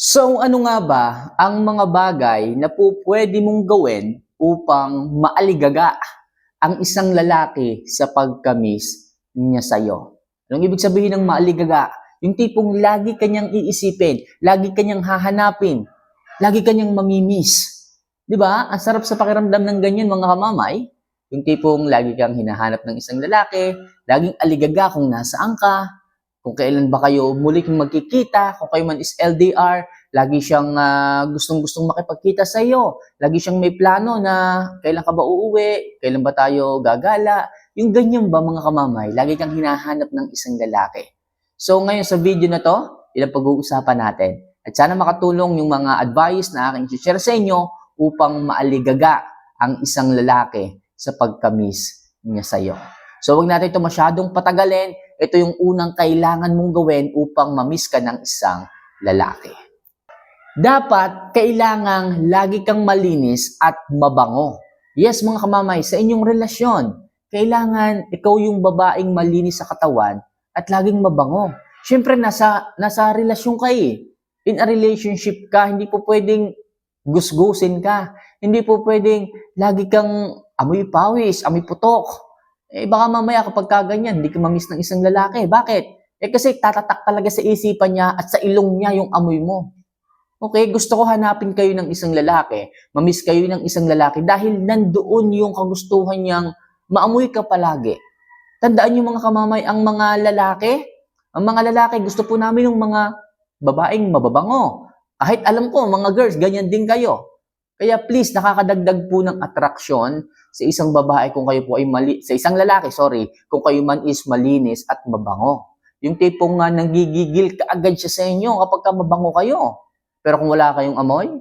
So ano nga ba ang mga bagay na pwede mong gawin upang maaligaga ang isang lalaki sa pagkamis niya sa'yo? Anong ibig sabihin ng maaligaga? Yung tipong lagi kanyang iisipin, lagi kanyang hahanapin, lagi kanyang mamimiss. Di ba? Ang sarap sa pakiramdam ng ganyan mga kamamay. Yung tipong lagi kang hinahanap ng isang lalaki, laging aligaga kung nasaan ka, kung kailan ba kayo muling magkikita, kung kayo man is LDR, lagi siyang gustong-gustong makipagkita sa iyo. Lagi siyang may plano na kailan ka ba uuwi, kailan ba tayo gagala. Yung ganyan ba mga kamamay, lagi kang hinahanap ng isang lalaki. So ngayon sa video na to, ilang pag-uusapan natin. At sana makatulong yung mga advice na aking share sa inyo upang maaligaga ang isang lalaki sa pagkamis niya sa iyo. So wag natin ito masyadong patagalin. Ito yung unang kailangan mong gawin upang mamiss ka ng isang lalaki. Dapat kailangang lagi kang malinis at mabango. Yes mga kamamay, sa inyong relasyon, kailangan ikaw yung babaeng malinis sa katawan at laging mabango. Siyempre nasa relasyon ka eh. In a relationship ka, hindi po pwedeng gusgusin ka. Hindi po pwedeng lagi kang amoy pawis, amoy putok. Baka mamaya kapag kaganyan, hindi ka mamiss ng isang lalaki. Bakit? Kasi tatatak talaga sa isipan niya at sa ilong niya yung amoy mo. Okay, gusto ko hanapin kayo ng isang lalaki, mamiss kayo ng isang lalaki dahil nandoon yung kagustuhan niyang maamoy ka palagi. Tandaan niyo mga kamamay, ang mga lalaki gusto po namin yung mga babaeng mababango. Kahit alam ko, mga girls, ganyan din kayo. Kaya please, nakakadagdag po ng attraction sa isang babae kung kayo po ay sa isang lalaki, kung kayo man is malinis at mabango. Yung tipong nanggigigil ka agad siya sa inyo kapag mabango kayo. Pero kung wala kayong amoy,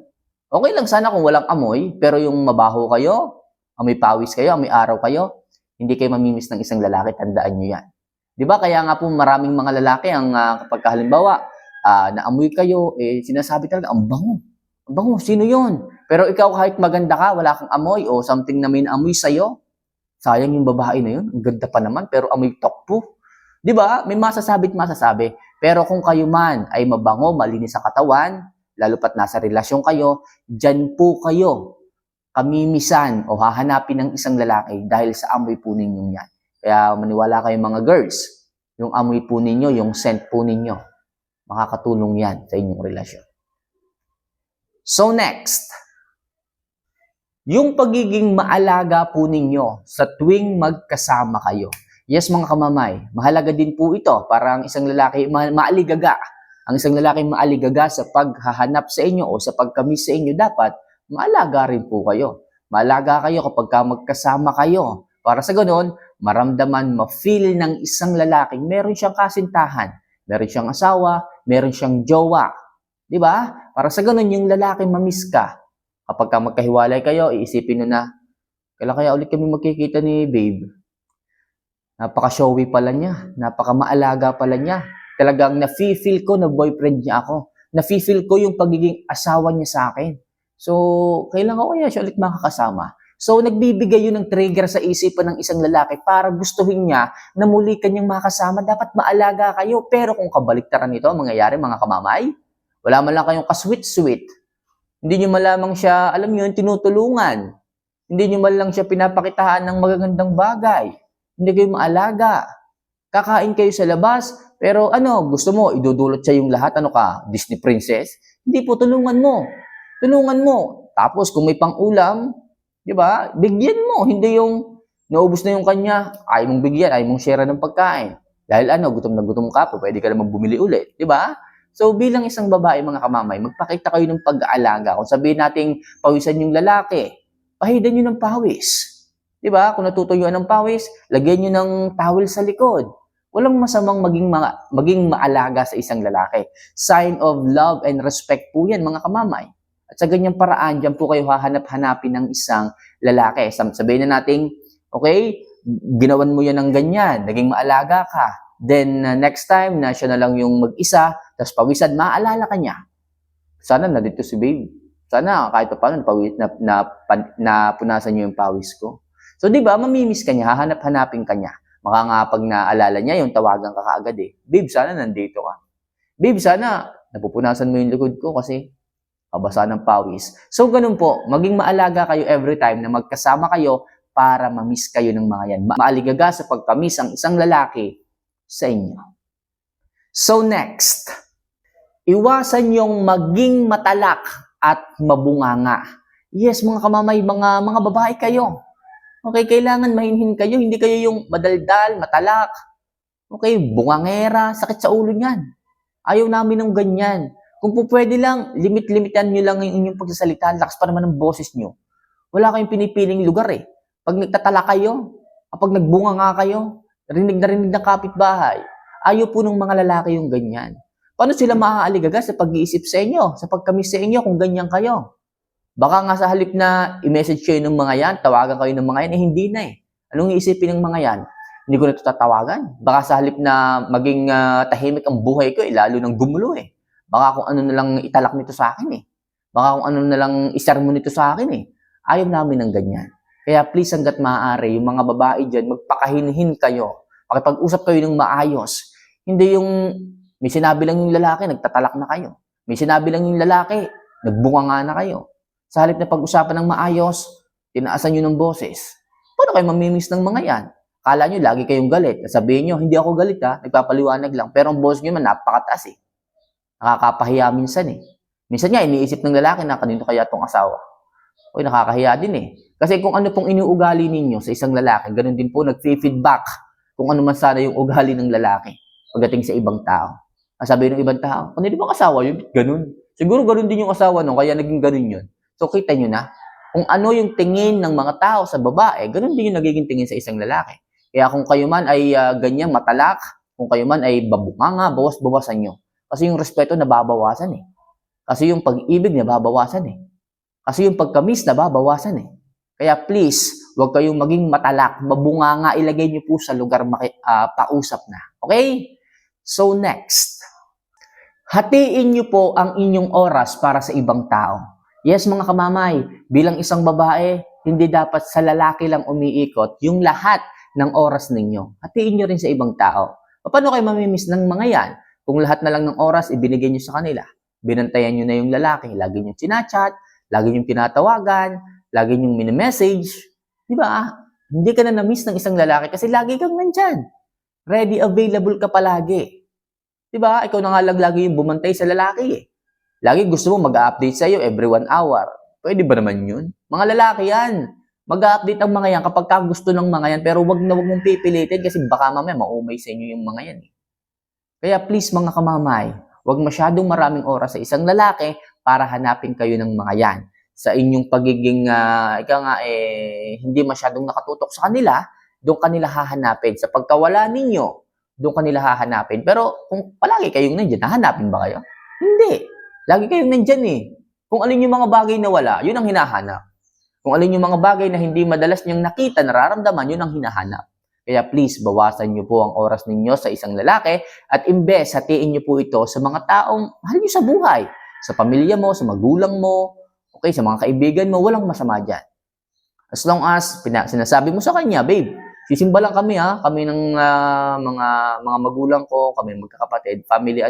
okay lang sana kung walang amoy, pero yung mabaho kayo, amoy pawis kayo, amoy araw kayo, hindi kayo mamimiss ng isang lalaki, tandaan nyo yan. Di ba? Kaya nga po maraming mga lalaki ang kapag halimbawa, naamoy kayo, sinasabi talaga, ang bango. Ang bango, sino yon? Pero ikaw kahit maganda ka, wala kang amoy o something na may naamoy sa'yo, sayang yung babae na yun, ang ganda pa naman, pero amoy tokpo. Di ba? May masasabi. Pero kung kayo man ay mabango, malinis sa katawan, lalo pat nasa relasyon kayo, dyan po kayo kamimisan o hahanapin ng isang lalaki dahil sa amoy po ninyong yan. Kaya maniwala kayo mga girls, yung amoy po ninyo, yung scent po ninyo, makakatulong yan sa inyong relasyon. So next, yung pagiging maalaga po ninyo sa tuwing magkasama kayo. Yes mga kamamay, mahalaga din po ito para ang isang lalaki maaligaga. Ang isang lalaki maaligaga sa paghahanap sa inyo o sa pagkamis sa inyo, dapat maalaga rin po kayo. Maalaga kayo kapag magkasama kayo. Para sa ganoon, maramdaman, ma-feel ng isang lalaki, meron siyang kasintahan, meron siyang asawa, meron siyang jowa. Di ba? Para sa ganoon, yung lalaki mamiss ka. Kapag magkahiwalay kayo, iisipin nyo na, kailan kaya ulit kami magkikita ni babe? Napaka-showy pala niya, napaka-maalaga pala niya. Talagang nafe-feel ko na boyfriend niya ako. Nafe-feel ko yung pagiging asawa niya sa akin. So, kailan ko kaya siya ulit makakasama? So, nagbibigay yun ng trigger sa isipan ng isang lalaki para gustuhin niya na muli kanyang makasama. Dapat maalaga kayo. Pero kung kabaliktaran nito, mangyayari mga kamamay, wala man lang kayong kasweet-sweet. Hindi nyo malamang siya, alam nyo, tinutulungan. Hindi nyo man lang siya pinapakitaan ng magagandang bagay. Hindi kayo maalaga. Kakain kayo sa labas, pero gusto mo, idudulot siya yung lahat, Disney princess? Hindi po, tulungan mo. Tulungan mo. Tapos, kung may pang-ulam, di ba, bigyan mo. Hindi yung naubos na yung kanya, ayaw mong bigyan, ayaw mong share ng pagkain. Dahil gutom na gutom ka po, pwede ka naman bumili ulit. Di ba? So, bilang isang babae, mga kamamay, magpakita kayo ng pag-aalaga. Kung sabihin nating pawisan yung lalaki, pahidan nyo ng pawis. Diba? Kung natutuyuan ng pawis, lagyan nyo ng towel sa likod. Walang masamang maging maalaga sa isang lalaki. Sign of love and respect po yan, mga kamamay. At sa ganyang paraan, dyan po kayo hahanap-hanapin ng isang lalaki. Sabihin na natin, okay, ginawan mo yan ng ganyan, naging maalaga ka. Then, next time na siya na lang yung mag-isa, tapos pawisan, maaalala ka niya. Sana nandito si babe. Sana kahit pa paano napunasan niyo yung pawis ko. So, di ba, mamimiss ka niya, hahanap-hanapin ka niya. Maka nga pag naalala niya, yung tawagan ka kaagad eh. Babe, sana nandito ka. Babe, sana napupunasan mo yung likod ko kasi kabasa ng pawis. So, ganun po, maging maalaga kayo every time na magkasama kayo para ma-miss kayo ng mga yan. Maaligaga sa pagka-miss ang isang lalaki sa inyo. So, next, iwasan yung maging matalak at mabunganga. Yes, mga kamamay, mga babae kayo. Okay, kailangan mahinhin kayo. Hindi kayo yung madaldal, matalak. Okay, bungangera, sakit sa ulo niyan. Ayaw namin ng ganyan. Kung po pwede lang, limit-limitan nyo lang yung inyong pagsasalita. Lakas pa naman ng boses nyo. Wala kayong pinipiling lugar eh. Pag nagtatala kayo, kapag nagbunga nga kayo, rinig na rinig ng kapitbahay, ayaw po ng mga lalaki yung ganyan. Paano sila maaaligaga sa pag-iisip sa inyo, sa pagkamis sa inyo kung ganyan kayo? Baka nga sa halip na i-message kayo ng mga yan, tawagan kayo ng mga yan, eh hindi na eh. Anong iisipin ng mga yan? Hindi ko na ito tatawagan. Baka sa halip na maging tahimik ang buhay ko, eh, lalo nang gumulo eh. Baka kung ano na lang italak nito sa akin eh. Baka kung ano na lang isarmo nito sa akin eh. Ayaw namin ng ganyan. Kaya please hanggat maaari, yung mga babae dyan, magpakahinhin kayo. Makipag-usap kayo ng maayos. Hindi yung may sinabi lang yung lalaki, nagtatalak na kayo. May sinabi lang yung lalaki, nagbunga nga na kayo. Sa halip na pag-usapan ng maayos, tinaasan nyo ng boses. Paano kayo mamimiss ng mga yan? Akala nyo, lagi kayong galit. Sabihin nyo, hindi ako galit ha, nagpapaliwanag lang. Pero ang boses nyo man, napakataas eh. Nakakapahiya minsan eh. Minsan nga, iniisip ng lalaki na kanino kaya itong asawa. Uy, nakakahiya din eh. Kasi kung ano pong iniugali ninyo sa isang lalaki, ganun din po nag-feedback kung ano man sana yung ugali ng lalaki pagdating sa ibang tao. Sabi ng ibang tao, kanino bang asawa yun? Ganun. Siguro ganun din yung asawa nung, kaya naging ganun yun. So kita nyo na, kung ano yung tingin ng mga tao sa babae, ganun din yung nagiging tingin sa isang lalaki. Kaya kung kayo man ay ganyan matalak, kung kayo man ay babunganga, bawas-bawasan nyo. Kasi yung respeto nababawasan eh. Kasi yung pag-ibig nababawasan eh. Kasi yung pagkamis nababawasan eh. Kaya please, huwag kayong maging matalak, mabunganga, ilagay nyo po sa lugar pausap na. Okay? So next, hatiin nyo po ang inyong oras para sa ibang tao. Yes mga kamamay, bilang isang babae, hindi dapat sa lalaki lang umiikot yung lahat ng oras ninyo. Hatiin nyo rin sa ibang tao. Paano kayo mamimiss ng mga yan? Kung lahat na lang ng oras ibinigay nyo sa kanila, binantayan nyo na yung lalaki, lagi nyo chinachat, lagi nyo tinatawagan, lagi nyo minimessage, di ba? Hindi ka na na-miss ng isang lalaki kasi lagi kang nandyan. Ready, available ka palagi. Di ba? Ikaw na nga lang lagi yung bumantay sa lalaki eh. Lagi gusto mo mag-update sa'yo every 1 hour. Pwede ba naman yun? Mga lalaki yan. Mag-update ang mga yan kapag gusto ng mga yan, pero wag na wag mong pipilitin kasi baka mamaya maumay sa inyo yung mga yan eh. Kaya please mga kamamay, wag masyadong maraming oras sa isang lalaki para hanapin kayo ng mga yan. Sa inyong pagiging, hindi masyadong nakatutok sa kanila, doon kanila hahanapin. Sa pagkawala ninyo, doon kanila hahanapin. Pero kung palagi kayong nandyan, hahanapin ba kayo? Hindi. Lagi kayong nandyan eh. Kung alin yung mga bagay na wala, yun ang hinahanap. Kung alin yung mga bagay na hindi madalas niyong nakita, nararamdaman, yun ang hinahanap. Kaya please, bawasan niyo po ang oras ninyo sa isang lalaki at imbes, hatiin niyo po ito sa mga taong mahal niyo sa buhay. Sa pamilya mo, sa magulang mo, okay, sa mga kaibigan mo, walang masama dyan. As long as sinasabi mo sa kanya, babe, sisimba lang kami ha, kami ng mga magulang ko, kami magkakapatid, family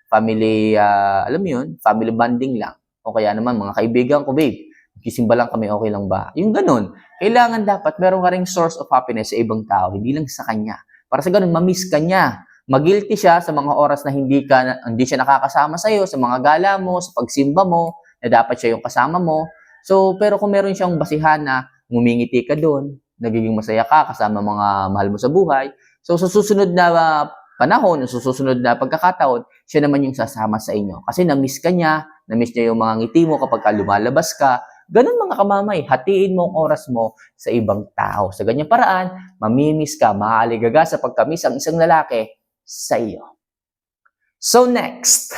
family, alam mo yun, family bonding lang. O kaya naman, mga kaibigan ko, babe, sisimba lang kami, okay lang ba? Yung ganun. Kailangan dapat meron ka ring source of happiness sa ibang tao, hindi lang sa kanya. Para sa ganun, mamiss ka niya. Mag-guilty siya sa mga oras na hindi siya nakakasama sa iyo, sa mga gala mo, sa pagsimba mo, na dapat siya yung kasama mo. So, pero kung meron siyang basihan na ngumingiti ka doon, nagiging masaya ka kasama mga mahal mo sa buhay. So, sa susunod na panahon, sa susunod na pagkakataon, siya naman yung sasama sa inyo. Kasi na-miss ka niya, na-miss niya yung mga ngiti mo kapag lumalabas ka. Ganun mga kamamay, hatiin mo ang oras mo sa ibang tao. Sa ganyang paraan, mamimiss ka, maaaligaga sa pagkamiss ang isang lalaki sa iyo. So next,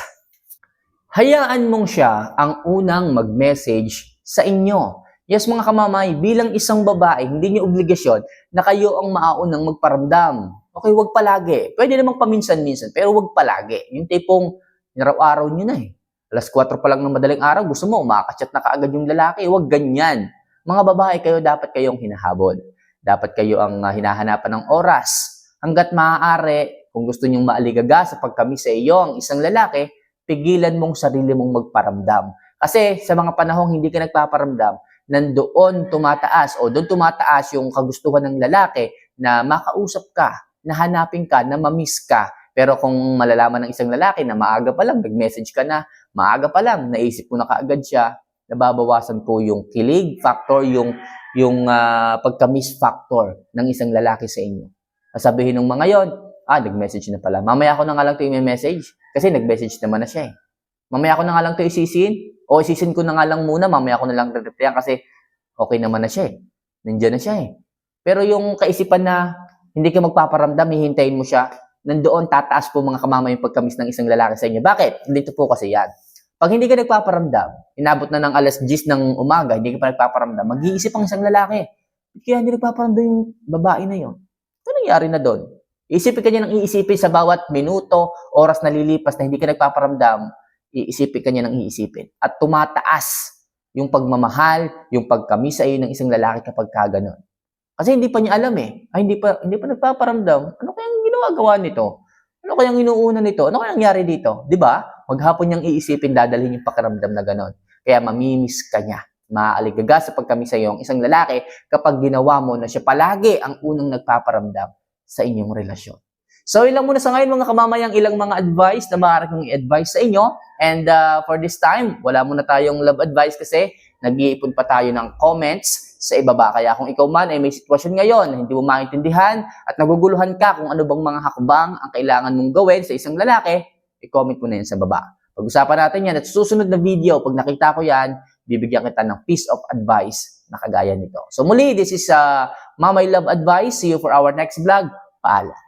hayaan mong siya ang unang mag-message sa inyo. Yes mga kamamay, bilang isang babae, hindi niyo obligasyon na kayo ang maaunang magparamdam. Okay, wag palagi. Pwede namang paminsan-minsan, pero wag palagi. Yung tipong araw-araw niyo na eh. Alas 4 pa lang ng madaling araw, gusto mo, makakachat na kaagad yung lalaki. Huwag ganyan. Mga babae kayo, dapat kayong hinahabol. Dapat kayo ang hinahanapan ng oras. Hanggat maaari, kung gusto nyong maaligaga sa pagkamiss sa iyo ang isang lalaki, pigilan mong sarili mong magparamdam. Kasi sa mga panahong hindi ka nagpaparamdam, nandoon tumataas o doon tumataas yung kagustuhan ng lalaki na makausap ka, na hanapin ka, na mamiss ka. Pero kung malalaman ng isang lalaki na maaga pa lang, nag-message ka na, maaga pa lang, naisip mo na kaagad siya, nababawasan po yung kilig factor, yung pagka-miss factor ng isang lalaki sa inyo. Sabihin ng mga yon, nag-message na pala. Mamaya ko na nga lang ito i-message kasi nag-message naman na siya eh. Mamaya ko na nga lang ito isisin o isisin ko na nga lang muna, mamaya ko na lang re-replyan kasi okay naman na siya eh. Nandiyan na siya eh. Pero yung kaisipan na hindi ka magpaparamdam, hihintayin mo siya, nandoon tataas po mga kamama yung pagka-miss ng isang lalaki sa inyo. Bakit? Dito po kasi yan. Pag hindi ka nagpaparamdam, inabot na ng alas 10 ng umaga, hindi ka pa nagpaparamdam, mag-iisip ang isang lalaki. Kaya hindi nagpaparamdam yung babae na yon. Ano nangyari na doon? Iisipin ka niya ng iisipin sa bawat minuto, oras na lilipas na hindi ka nagpaparamdam, iisipin ka niya ng iisipin. At tumataas yung pagmamahal, yung pagkamis sa iyo ng isang lalaki kapag kaganon. Kasi hindi pa niya alam eh. Hindi pa nagpaparamdam. Ano kayang ginagawa nito? Ano kayang inuuna nito? Ano kayang nangyari dito? 'Di ba? Maghapon niyang iisipin, dadalhin yung pakiramdam na ganon. Kaya mamimiss ka niya. Maaligaga sa pagkamis sa iyo ang isang lalaki kapag ginawa mo na siya palagi ang unang nagpaparamdam sa inyong relasyon. So, ilang muna sa ngayon mga kamamayang ilang mga advice na maaari kong i-advise sa inyo. And for this time, wala muna tayong love advice kasi nag-iipon pa tayo ng comments sa ibaba. Kaya kung ikaw man ay may sitwasyon ngayon na hindi mo maintindihan at naguguluhan ka kung ano bang mga hakbang ang kailangan mong gawin sa isang lalaki, i-comment mo na yan sa baba. Pag-usapan natin yan at susunod na video, pag nakita ko yan, bibigyan kita ng piece of advice na kagaya nito. So muli, this is Mamay Love Advice. See you for our next vlog. Paalam.